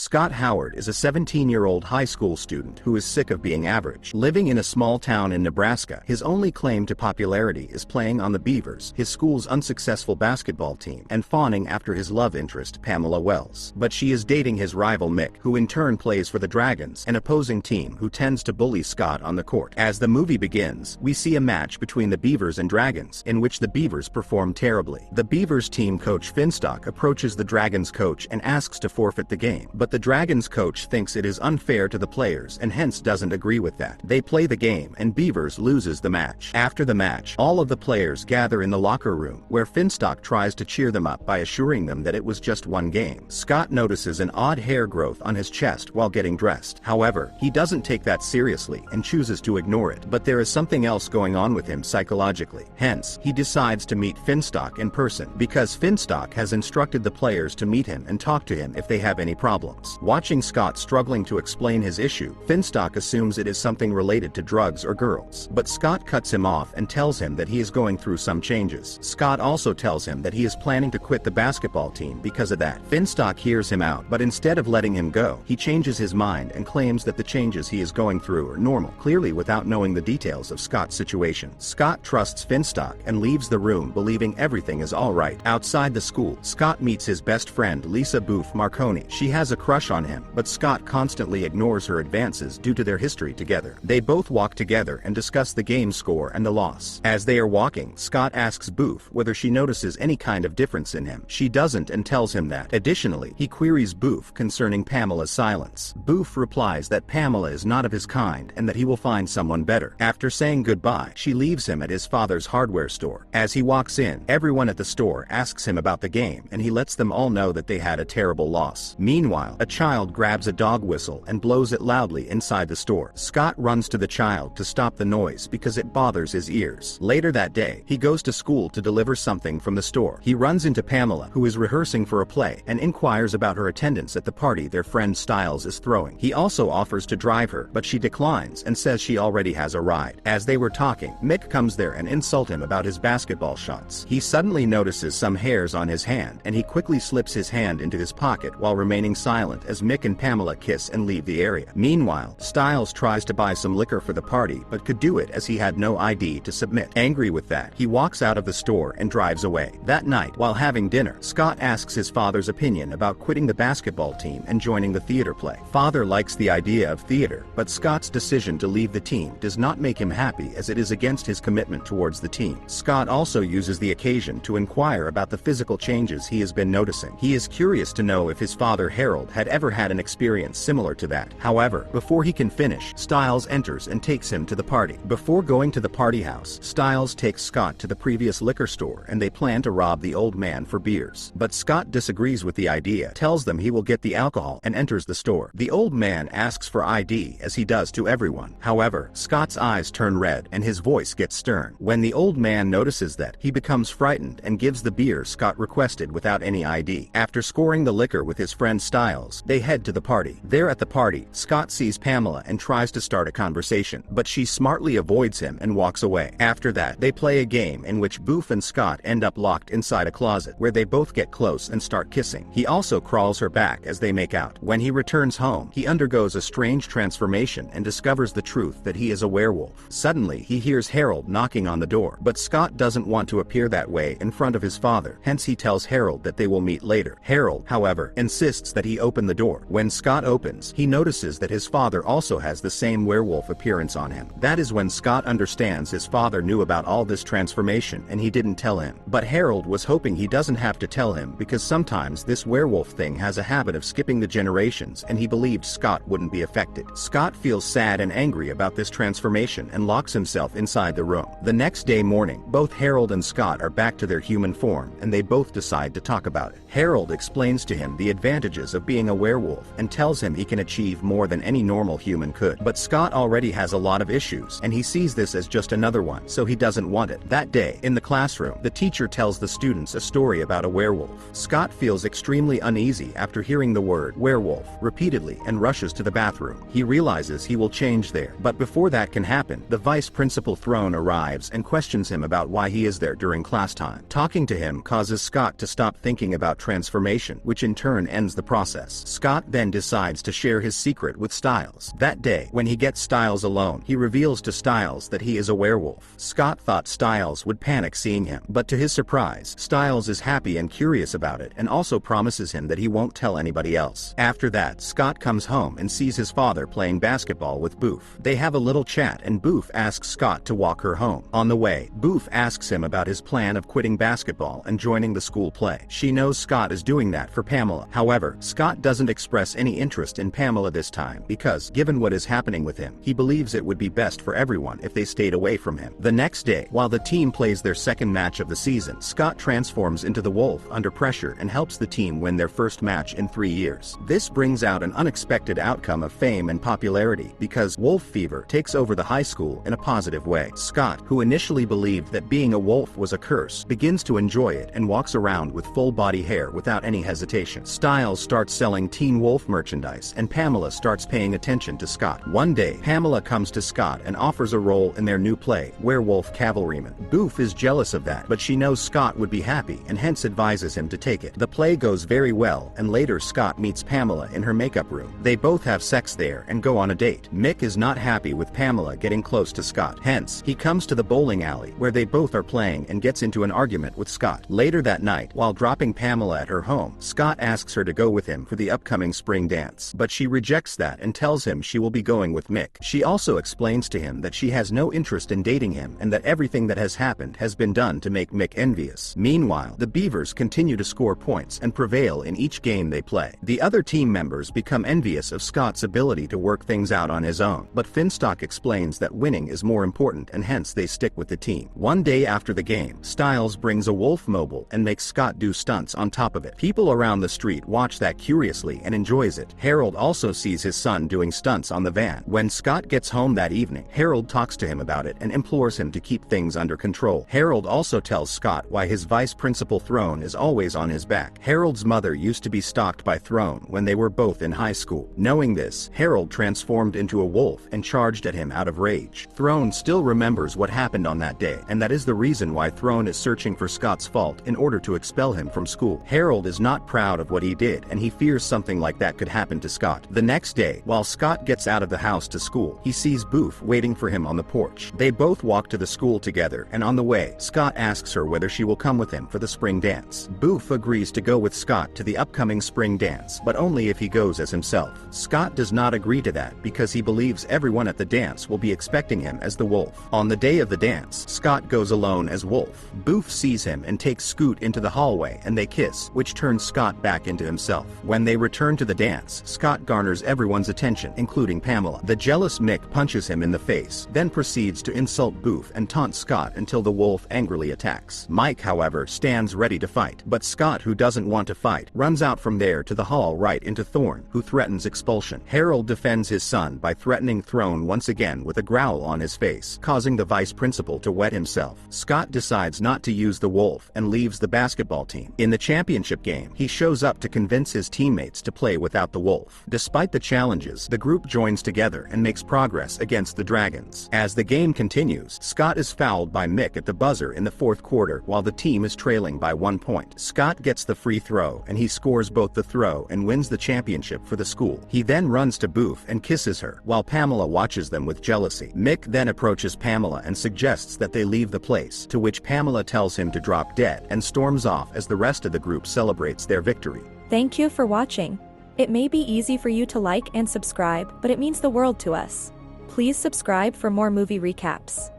Scott Howard is a 17-year-old high school student who is sick of being average. Living in a small town in Nebraska, his only claim to popularity is playing on the Beavers, his school's unsuccessful basketball team, and fawning after his love interest, Pamela Wells. But she is dating his rival Mick, who in turn plays for the Dragons, an opposing team who tends to bully Scott on the court. As the movie begins, we see a match between the Beavers and Dragons, in which the Beavers perform terribly. The Beavers team coach Finstock approaches the Dragons coach and asks to forfeit the game, but the Dragons coach thinks it is unfair to the players and hence doesn't agree with that. They play the game and Beavers loses the match. After the match, all of the players gather in the locker room, where Finstock tries to cheer them up by assuring them that it was just one game. Scott notices an odd hair growth on his chest while getting dressed. However, he doesn't take that seriously and chooses to ignore it, but there is something else going on with him psychologically. Hence, he decides to meet Finstock in person, because Finstock has instructed the players to meet him and talk to him if they have any problems. Watching Scott struggling to explain his issue, Finstock assumes it is something related to drugs or girls, but Scott cuts him off and tells him that he is going through some changes. Scott also tells him that he is planning to quit the basketball team because of that. Finstock hears him out, but instead of letting him go, he changes his mind and claims that the changes he is going through are normal, clearly without knowing the details of Scott's situation. Scott trusts Finstock and leaves the room believing everything is alright. Outside the school, Scott meets his best friend Lisa Booth Marconi. She has a crush on him, but Scott constantly ignores her advances due to their history together. They both walk together and discuss the game score and the loss. As they are walking, Scott asks Booth whether she notices any kind of difference in him. She doesn't and tells him that. Additionally, he queries Booth concerning Pamela's silence. Booth replies that Pamela is not of his kind and that he will find someone better. After saying goodbye, she leaves him at his father's hardware store. As he walks in, everyone at the store asks him about the game and he lets them all know that they had a terrible loss. Meanwhile, a child grabs a dog whistle and blows it loudly inside the store. Scott runs to the child to stop the noise because it bothers his ears. Later that day, he goes to school to deliver something from the store. He runs into Pamela, who is rehearsing for a play, and inquires about her attendance at the party their friend Styles is throwing. He also offers to drive her, but she declines and says she already has a ride. As they were talking, Mick comes there and insults him about his basketball shots. He suddenly notices some hairs on his hand, and he quickly slips his hand into his pocket while remaining silent as Mick and Pamela kiss and leave the area. Meanwhile, Styles tries to buy some liquor for the party but could do it as he had no ID to submit. Angry with that, he walks out of the store and drives away. That night, while having dinner, Scott asks his father's opinion about quitting the basketball team and joining the theater play. Father likes the idea of theater, but Scott's decision to leave the team does not make him happy as it is against his commitment towards the team. Scott also uses the occasion to inquire about the physical changes he has been noticing. He is curious to know if his father Harold had ever had an experience similar to that. However, before he can finish, Styles enters and takes him to the party. Before going to the party house, Styles takes Scott to the previous liquor store and they plan to rob the old man for beers. But Scott disagrees with the idea, tells them he will get the alcohol, and enters the store. The old man asks for ID as he does to everyone. However, Scott's eyes turn red and his voice gets stern. When the old man notices that, he becomes frightened and gives the beer Scott requested without any ID. After scoring the liquor with his friend Styles, they head to the party. There at the party, Scott sees Pamela and tries to start a conversation, but she smartly avoids him and walks away. After that, they play a game in which Booth and Scott end up locked inside a closet, where they both get close and start kissing. He also crawls her back as they make out. When he returns home, he undergoes a strange transformation and discovers the truth that he is a werewolf. Suddenly, he hears Harold knocking on the door, but Scott doesn't want to appear that way in front of his father, hence he tells Harold that they will meet later. Harold, however, insists that he open the door. When Scott opens, he notices that his father also has the same werewolf appearance on him. That is when Scott understands his father knew about all this transformation and he didn't tell him. But Harold was hoping he doesn't have to tell him because sometimes this werewolf thing has a habit of skipping the generations and he believed Scott wouldn't be affected. Scott feels sad and angry about this transformation and locks himself inside the room. The next day morning, both Harold and Scott are back to their human form and they both decide to talk about it. Harold explains to him the advantages of being a werewolf and tells him he can achieve more than any normal human could. But Scott already has a lot of issues and he sees this as just another one, so he doesn't want it. That day, in the classroom, the teacher tells the students a story about a werewolf. Scott feels extremely uneasy after hearing the word werewolf repeatedly and rushes to the bathroom. He realizes he will change there, but before that can happen, the vice principal Throne arrives and questions him about why he is there during class time. Talking to him causes Scott to stop thinking about transformation, which in turn ends the process. Scott then decides to share his secret with Styles. That day, when he gets Styles alone, he reveals to Styles that he is a werewolf. Scott thought Styles would panic seeing him, but to his surprise, Styles is happy and curious about it and also promises him that he won't tell anybody else. After that, Scott comes home and sees his father playing basketball with Boof. They have a little chat and Boof asks Scott to walk her home. On the way, Boof asks him about his plan of quitting basketball and joining the school play. She knows Scott is doing that for Pamela. However, Scott doesn't express any interest in Pamela this time because, given what is happening with him, he believes it would be best for everyone if they stayed away from him. The next day, while the team plays their second match of the season, Scott transforms into the wolf under pressure and helps the team win their first match in 3 years. This brings out an unexpected outcome of fame and popularity because wolf fever takes over the high school in a positive way. Scott, who initially believed that being a wolf was a curse, begins to enjoy it and walks around with full body hair without any hesitation. Styles starts selling Teen Wolf merchandise and Pamela starts paying attention to Scott. One day, Pamela comes to Scott and offers a role in their new play, Werewolf Cavalryman. Boof is jealous of that, but she knows Scott would be happy and hence advises him to take it. The play goes very well and later Scott meets Pamela in her makeup room. They both have sex there and go on a date. Mick is not happy with Pamela getting close to Scott. Hence, he comes to the bowling alley where they both are playing and gets into an argument with Scott. Later that night, while dropping Pamela at her home, Scott asks her to go with him for the upcoming spring dance, but she rejects that and tells him she will be going with Mick. She also explains to him that she has no interest in dating him and that everything that has happened has been done to make Mick envious. Meanwhile, the Beavers continue to score points and prevail in each game they play. The other team members become envious of Scott's ability to work things out on his own, but Finstock explains that winning is more important and hence they stick with the team. One day after the game, Styles brings a wolf mobile and makes Scott do stunts on top of it. People around the street watch that curiously and enjoys it. Harold also sees his son doing stunts on the van. When Scott gets home that evening, Harold talks to him about it and implores him to keep things under control. Harold also tells Scott why his vice principal Throne is always on his back. Harold's mother used to be stalked by Throne when they were both in high school. Knowing this, Harold transformed into a wolf and charged at him out of rage. Throne still remembers what happened on that day, and that is the reason why Throne is searching for Scott's fault in order to expel him from school. Harold is not proud of what he did and he fears something like that could happen to Scott. The next day, while Scott gets out of the house to school, he sees Boof waiting for him on the porch. They both walk to the school together and on the way, Scott asks her whether she will come with him for the spring dance. Boof agrees to go with Scott to the upcoming spring dance, but only if he goes as himself. Scott does not agree to that because he believes everyone at the dance will be expecting him as the wolf. On the day of the dance, Scott goes alone as Wolf. Boof sees him and takes Scoot into the hallway and they kiss, which turns Scott back into himself. When they return to the dance, Scott garners everyone's attention, including Pamela. The jealous Mick punches him in the face, then proceeds to insult Boof and taunt Scott until the wolf angrily attacks. Mike, however, stands ready to fight, but Scott, who doesn't want to fight, runs out from there to the hall right into Thorn, who threatens expulsion. Harold defends his son by threatening Throne once again with a growl on his face, causing the vice principal to wet himself. Scott decides not to use the wolf and leaves the basketball team. In the championship game, he shows up to convince his teammates to play without the wolf. Despite the challenges, the group joins together and makes progress against the Dragons. As the game continues, Scott is fouled by Mick at the buzzer in the fourth quarter while the team is trailing by 1 point. Scott gets the free throw and he scores both the throw and wins the championship for the school. He then runs to Boof and kisses her, while Pamela watches them with jealousy. Mick then approaches Pamela and suggests that they leave the place, to which Pamela tells him to drop dead and storms off as the rest of the group celebrates their victory. Thank you for watching. It may be easy for you to like and subscribe, but it means the world to us. Please subscribe for more movie recaps.